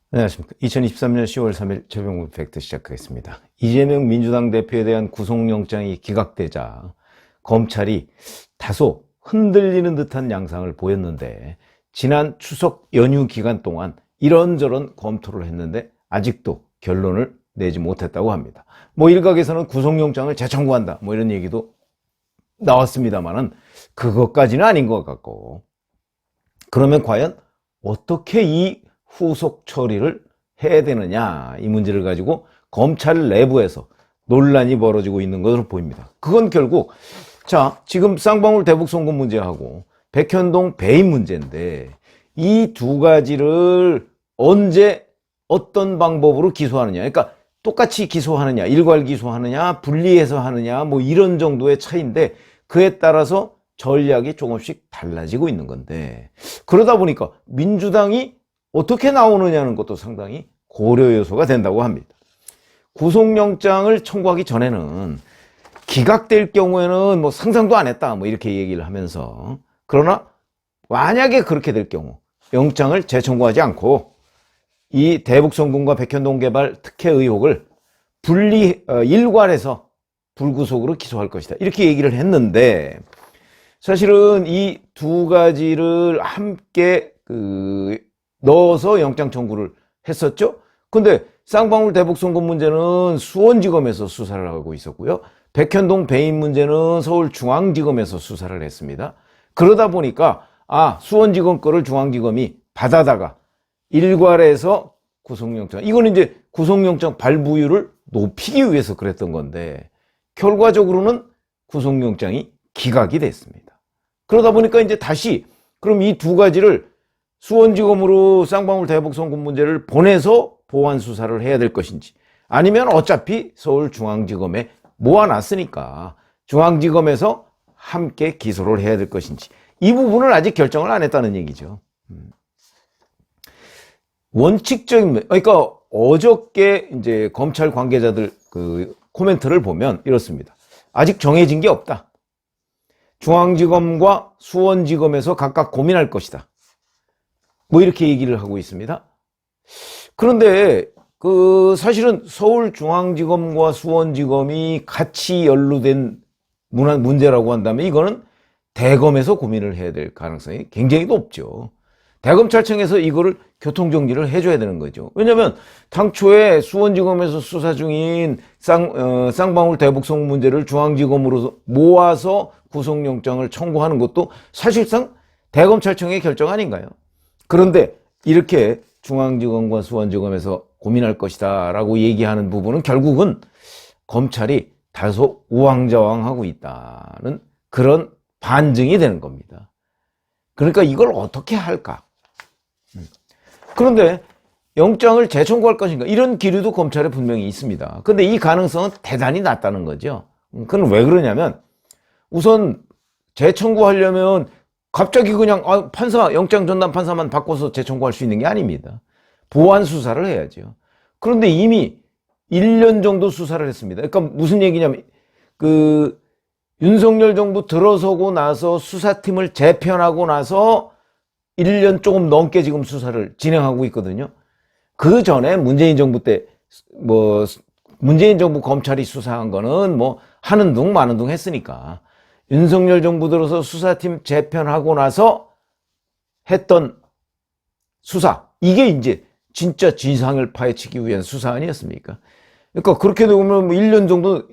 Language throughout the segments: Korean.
안녕하십니까. 2023년 10월 3일 최병훈 팩트 시작하겠습니다. 이재명 민주당 대표에 대한 구속영장이 기각되자 검찰이 다소 흔들리는 듯한 양상을 보였는데, 지난 추석 연휴 기간 동안 이런저런 검토를 했는데 아직도 결론을 내지 못했다고 합니다. 일각에서는 구속영장을 재청구한다 이런 얘기도 나왔습니다만은 그것까지는 아닌 것 같고, 그러면 과연 어떻게 이 후속 처리를 해야 되느냐, 이 문제를 가지고 검찰 내부에서 논란이 벌어지고 있는 것으로 보입니다. 그건 결국 지금 쌍방울 대북 송금 문제하고 백현동 배임 문제인데, 이 두 가지를 언제 어떤 방법으로 기소하느냐, 그러니까 똑같이 기소하느냐, 일괄 기소하느냐, 분리해서 하느냐, 이런 정도의 차이인데, 그에 따라서 전략이 조금씩 달라지고 있는 건데, 그러다 보니까 민주당이 어떻게 나오느냐는 것도 상당히 고려 요소가 된다고 합니다. 구속영장을 청구하기 전에는 기각될 경우에는 상상도 안 했다 이렇게 얘기를 하면서, 그러나 만약에 그렇게 될 경우 영장을 재청구하지 않고 이 대북송금과 백현동 개발 특혜 의혹을 일괄해서 불구속으로 기소할 것이다 이렇게 얘기를 했는데, 사실은 이 두 가지를 함께 넣어서 영장 청구를 했었죠. 근데 쌍방울 대북 송금 문제는 수원지검에서 수사를 하고 있었고요, 백현동 배임 문제는 서울중앙지검에서 수사를 했습니다. 그러다 보니까 수원지검 거를 중앙지검이 받아다가 일괄해서 구속영장, 이거는 이제 구속영장 발부율을 높이기 위해서 그랬던 건데, 결과적으로는 구속영장이 기각이 됐습니다. 그러다 보니까 이제 다시 그럼 이 두 가지를 수원지검으로 쌍방울 대북 송금 문제를 보내서 보완 수사를 해야 될 것인지, 아니면 어차피 서울중앙지검에 모아놨으니까 중앙지검에서 함께 기소를 해야 될 것인지, 이 부분을 아직 결정을 안 했다는 얘기죠. 그러니까 어저께 이제 검찰 관계자들 코멘트를 보면 이렇습니다. 아직 정해진 게 없다. 중앙지검과 수원지검에서 각각 고민할 것이다. 이렇게 얘기를 하고 있습니다. 그런데 사실은 서울중앙지검과 수원지검이 같이 연루된 문제라고 한다면 이거는 대검에서 고민을 해야 될 가능성이 굉장히 높죠. 대검찰청에서 이거를 교통정리를 해줘야 되는 거죠. 왜냐하면 당초에 수원지검에서 수사 중인 쌍방울 대북송 문제를 중앙지검으로 모아서 구속영장을 청구하는 것도 사실상 대검찰청의 결정 아닌가요? 그런데 이렇게 중앙지검과 수원지검에서 고민할 것이다 라고 얘기하는 부분은 결국은 검찰이 다소 우왕좌왕하고 있다는 그런 반증이 되는 겁니다. 그러니까 이걸 어떻게 할까? 그런데 영장을 재청구할 것인가, 이런 기류도 검찰에 분명히 있습니다. 근데 이 가능성은 대단히 낮다는 거죠. 그건 왜 그러냐면, 우선 재청구하려면 갑자기 그냥 판사, 영장 전담 판사만 바꿔서 재청구할 수 있는 게 아닙니다. 보완 수사를 해야죠. 그런데 이미 1년 정도 수사를 했습니다. 그러니까 무슨 얘기냐면, 윤석열 정부 들어서고 나서 수사팀을 재편하고 나서 1년 조금 넘게 지금 수사를 진행하고 있거든요. 그 전에 문재인 정부 때 문재인 정부 검찰이 수사한 거는 하는 둥 마는 둥 했으니까, 윤석열 정부 들어서 수사팀 재편하고 나서 했던 수사, 이게 이제 진짜 진상을 파헤치기 위한 수사 아니었습니까? 그러니까 그렇게 되면 1년 정도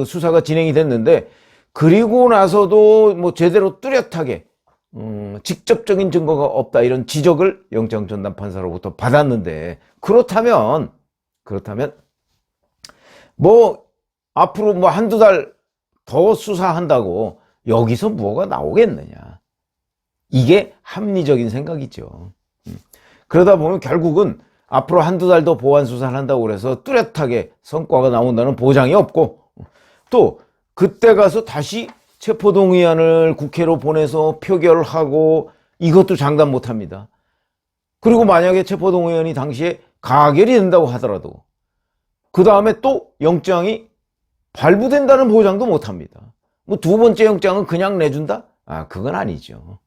수사가 진행이 됐는데, 그리고 나서도 제대로 뚜렷하게 직접적인 증거가 없다 이런 지적을 영장 전담 판사로부터 받았는데, 그렇다면 앞으로 한두 달 더 수사한다고 여기서 뭐가 나오겠느냐, 이게 합리적인 생각이죠. 그러다 보면 결국은 앞으로 한두 달 더 보완 수사를 한다고 그래서 뚜렷하게 성과가 나온다는 보장이 없고, 또 그때 가서 다시 체포동의안을 국회로 보내서 표결하고, 이것도 장담 못합니다. 그리고 만약에 체포동의안이 당시에 가결이 된다고 하더라도 그 다음에 또 영장이 발부된다는 보장도 못합니다. 두 번째 영장은 그냥 내준다? 그건 아니죠.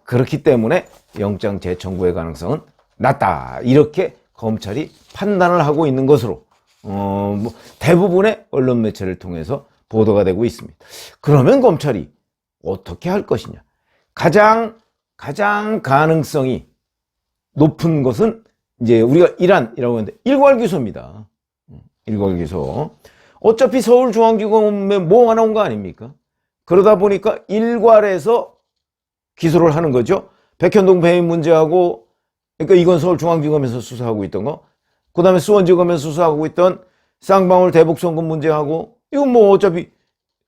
그렇기 때문에 영장 재청구의 가능성은 낮다, 이렇게 검찰이 판단을 하고 있는 것으로 대부분의 언론 매체를 통해서 보도가 되고 있습니다. 그러면 검찰이 어떻게 할 것이냐? 가장 가능성이 높은 것은 이제 우리가 일환이라고 하는데 일괄기소입니다. 일괄기소. 어차피 서울중앙지검에 뭐가 나온 거 아닙니까? 그러다 보니까 일괄해서 기소를 하는 거죠. 백현동 배임 문제하고, 그러니까 이건 서울중앙지검에서 수사하고 있던 거, 그 다음에 수원지검에서 수사하고 있던 쌍방울 대북송금 문제하고, 이건 뭐 어차피,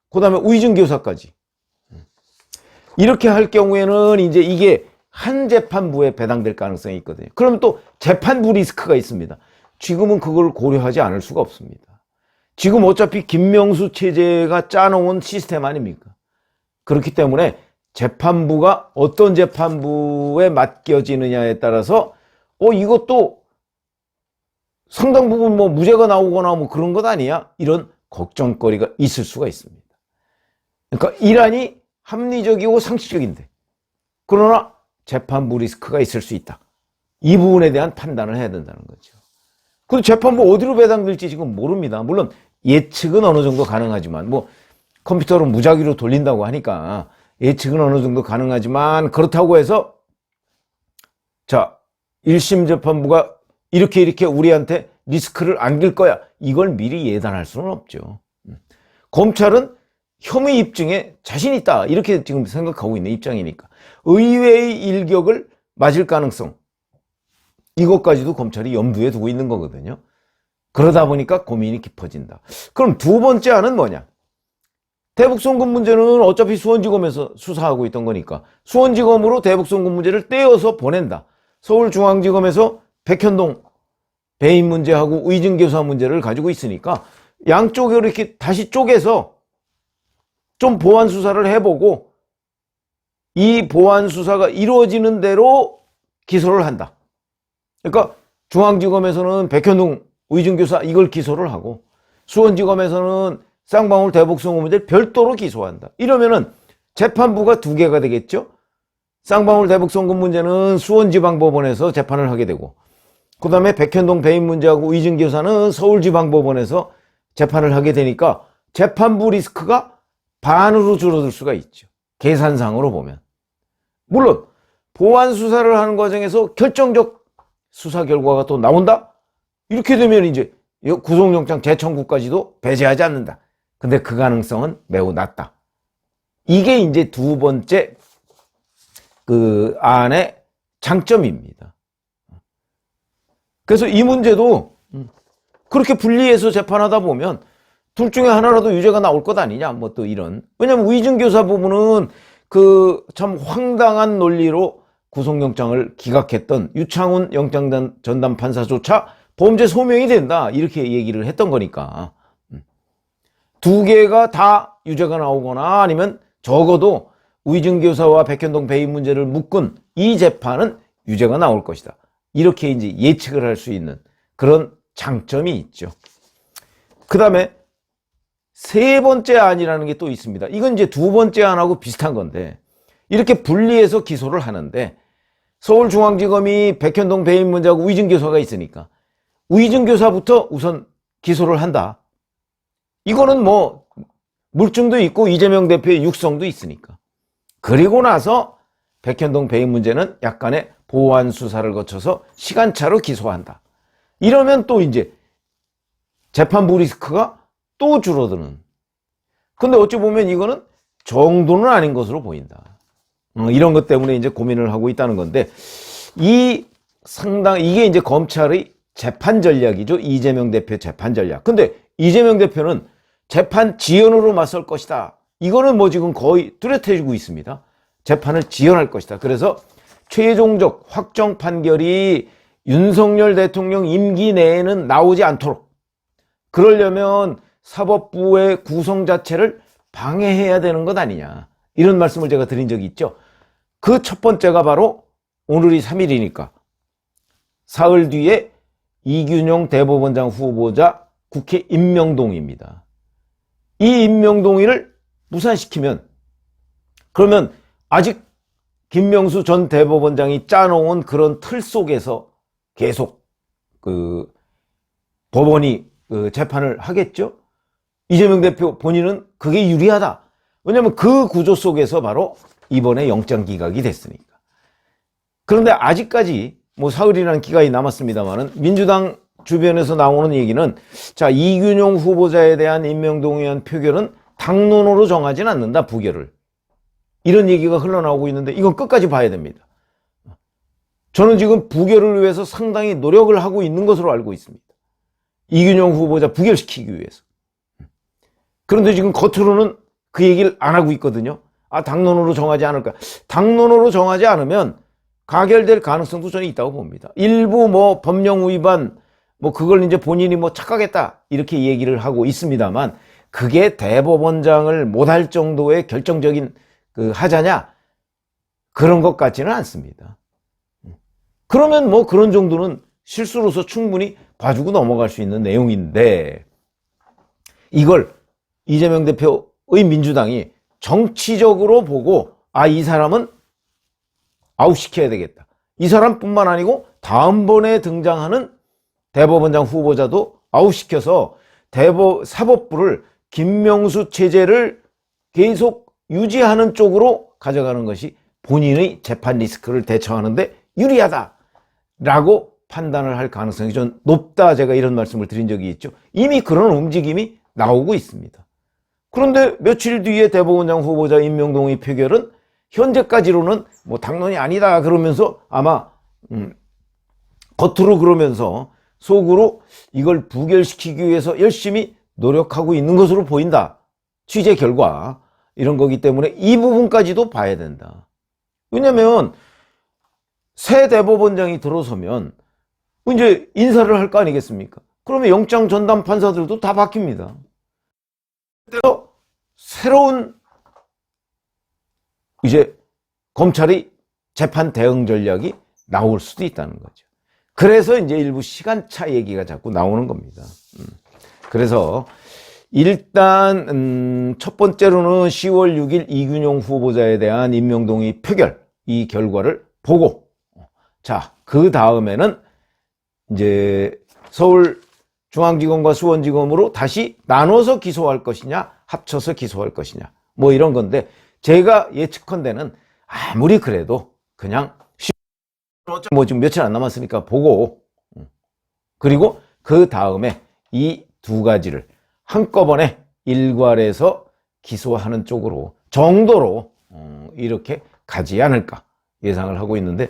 그 다음에 우이증교사까지. 이렇게 할 경우에는 이제 이게 한 재판부에 배당될 가능성이 있거든요. 그러면 또 재판부 리스크가 있습니다. 지금은 그걸 고려하지 않을 수가 없습니다. 지금 어차피 김명수 체제가 짜놓은 시스템 아닙니까? 그렇기 때문에 재판부가 어떤 재판부에 맡겨지느냐에 따라서 이것도 상당 부분 뭐 무죄가 나오거나 뭐 그런 것 아니야? 이런 걱정거리가 있을 수가 있습니다. 그러니까 일환이 합리적이고 상식적인데, 그러나 재판부 리스크가 있을 수 있다. 이 부분에 대한 판단을 해야 된다는 거죠. 그리고 재판부 어디로 배당될지 지금 모릅니다. 물론 예측은 어느 정도 가능하지만, 뭐 컴퓨터로 무작위로 돌린다고 하니까 예측은 어느 정도 가능하지만, 그렇다고 해서 자, 1심 재판부가 이렇게 우리한테 리스크를 안길 거야, 이걸 미리 예단할 수는 없죠. 검찰은 혐의 입증에 자신 있다, 이렇게 지금 생각하고 있는 입장이니까 의외의 일격을 맞을 가능성, 이것까지도 검찰이 염두에 두고 있는 거거든요. 그러다 보니까 고민이 깊어진다. 그럼 두 번째 안은 뭐냐? 대북송금 문제는 어차피 수원지검에서 수사하고 있던 거니까 수원지검으로 대북송금 문제를 떼어서 보낸다. 서울중앙지검에서 백현동 배임 문제하고 의증교사 문제를 가지고 있으니까 양쪽으로 이렇게 다시 쪼개서 좀 보완 수사를 해보고, 이 보완 수사가 이루어지는 대로 기소를 한다. 그러니까 중앙지검에서는 백현동 의증교사 이걸 기소를 하고, 수원지검에서는 쌍방울 대북송금 문제를 별도로 기소한다. 이러면은 재판부가 두 개가 되겠죠. 쌍방울 대북송금 문제는 수원지방법원에서 재판을 하게 되고, 그 다음에 백현동 배임 문제하고 의증교사는 서울지방법원에서 재판을 하게 되니까 재판부 리스크가 반으로 줄어들 수가 있죠. 계산상으로 보면. 물론 보완 수사를 하는 과정에서 결정적 수사 결과가 또 나온다? 이렇게 되면 이제 구속영장 재청구까지도 배제하지 않는다. 근데 그 가능성은 매우 낮다. 이게 이제 두 번째 그 안의 장점입니다. 그래서 이 문제도 그렇게 분리해서 재판하다 보면 둘 중에 하나라도 유죄가 나올 것 아니냐, 뭐 또 이런. 왜냐면 의증교사 부분은 그 참 황당한 논리로 구속영장을 기각했던 유창훈 영장 전담 판사조차 범죄 소명이 된다, 이렇게 얘기를 했던 거니까. 두 개가 다 유죄가 나오거나 아니면 적어도 의증교사와 백현동 배임 문제를 묶은 이 재판은 유죄가 나올 것이다, 이렇게 이제 예측을 할 수 있는 그런 장점이 있죠. 그 다음에 세 번째 안이라는 게 또 있습니다. 이건 이제 두 번째 안하고 비슷한 건데, 이렇게 분리해서 기소를 하는데 서울중앙지검이 백현동 배임 문제하고 의증교사가 있으니까 의증교사부터 우선 기소를 한다. 이거는 뭐 물증도 있고 이재명 대표의 육성도 있으니까. 그리고 나서 백현동 배임 문제는 약간의 보완 수사를 거쳐서 시간차로 기소한다. 이러면 또 이제 재판부 리스크가 또 줄어드는. 근데 어찌 보면 이거는 정도는 아닌 것으로 보인다. 이런 것 때문에 이제 고민을 하고 있다는 건데, 이게 이제 검찰의 재판 전략이죠. 이재명 대표 재판 전략. 근데 이재명 대표는 재판 지연으로 맞설 것이다. 이거는 뭐 지금 거의 뚜렷해지고 있습니다. 재판을 지연할 것이다. 그래서 최종적 확정 판결이 윤석열 대통령 임기 내에는 나오지 않도록, 그러려면 사법부의 구성 자체를 방해해야 되는 것 아니냐, 이런 말씀을 제가 드린 적이 있죠. 그 첫 번째가 바로 오늘이 3일이니까 사흘 뒤에 이균용 대법원장 후보자 국회 임명동의입니다. 이 임명동의를 무산시키면, 그러면 아직 김명수 전 대법원장이 짜놓은 그런 틀 속에서 계속 법원이 재판을 하겠죠. 이재명 대표 본인은 그게 유리하다. 왜냐하면 그 구조 속에서 바로 이번에 영장 기각이 됐으니까. 그런데 아직까지 뭐 사흘이라는 기간이 남았습니다만은 민주당 주변에서 나오는 얘기는 자, 이균용 후보자에 대한 임명동의안 표결은 당론으로 정하진 않는다, 부결을. 이런 얘기가 흘러나오고 있는데 이건 끝까지 봐야 됩니다. 저는 지금 부결을 위해서 상당히 노력을 하고 있는 것으로 알고 있습니다. 이균용 후보자 부결시키기 위해서. 그런데 지금 겉으로는 그 얘기를 안 하고 있거든요. 아, 당론으로 정하지 않을까. 당론으로 정하지 않으면 가결될 가능성도 저는 있다고 봅니다. 일부 뭐 법령 위반, 뭐 그걸 이제 본인이 뭐 착각했다 이렇게 얘기를 하고 있습니다만 그게 대법원장을 못할 정도의 결정적인 하자냐? 그런 것 같지는 않습니다. 그러면 뭐 그런 정도는 실수로서 충분히 봐주고 넘어갈 수 있는 내용인데 이걸 이재명 대표의 민주당이 정치적으로 보고 아, 이 사람은 아웃시켜야 되겠다. 이 사람뿐만 아니고 다음번에 등장하는 대법원장 후보자도 아웃시켜서 사법부를 김명수 체제를 계속 유지하는 쪽으로 가져가는 것이 본인의 재판 리스크를 대처하는데 유리하다라고 판단을 할 가능성이 좀 높다. 제가 이런 말씀을 드린 적이 있죠. 이미 그런 움직임이 나오고 있습니다. 그런데 며칠 뒤에 대법원장 후보자 임명동의 표결은 현재까지로는 뭐 당론이 아니다 그러면서 아마 겉으로 그러면서 속으로 이걸 부결시키기 위해서 열심히 노력하고 있는 것으로 보인다. 취재 결과 이런 거기 때문에 이 부분까지도 봐야 된다. 왜냐하면 새 대법원장이 들어서면 이제 인사를 할 거 아니겠습니까? 그러면 영장 전담 판사들도 다 바뀝니다. 그래서 새로운 이제 검찰의 재판 대응 전략이 나올 수도 있다는 거죠. 그래서 이제 일부 시간차 얘기가 자꾸 나오는 겁니다. 그래서 일단 첫 번째로는 10월 6일 이균용 후보자에 대한 임명동의 표결 이 결과를 보고 자, 그 다음에는 이제 서울중앙지검과 수원지검으로 다시 나눠서 기소할 것이냐 합쳐서 기소할 것이냐 뭐 이런 건데 제가 예측컨대는 아무리 그래도 그냥 뭐 지금 며칠 안 남았으니까 보고 그리고 그 다음에 이 두 가지를 한꺼번에 일괄해서 기소하는 쪽으로 정도로 이렇게 가지 않을까 예상을 하고 있는데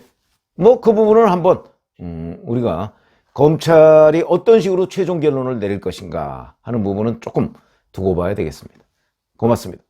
뭐 그 부분을 한번 우리가 검찰이 어떤 식으로 최종 결론을 내릴 것인가 하는 부분은 조금 두고 봐야 되겠습니다. 고맙습니다.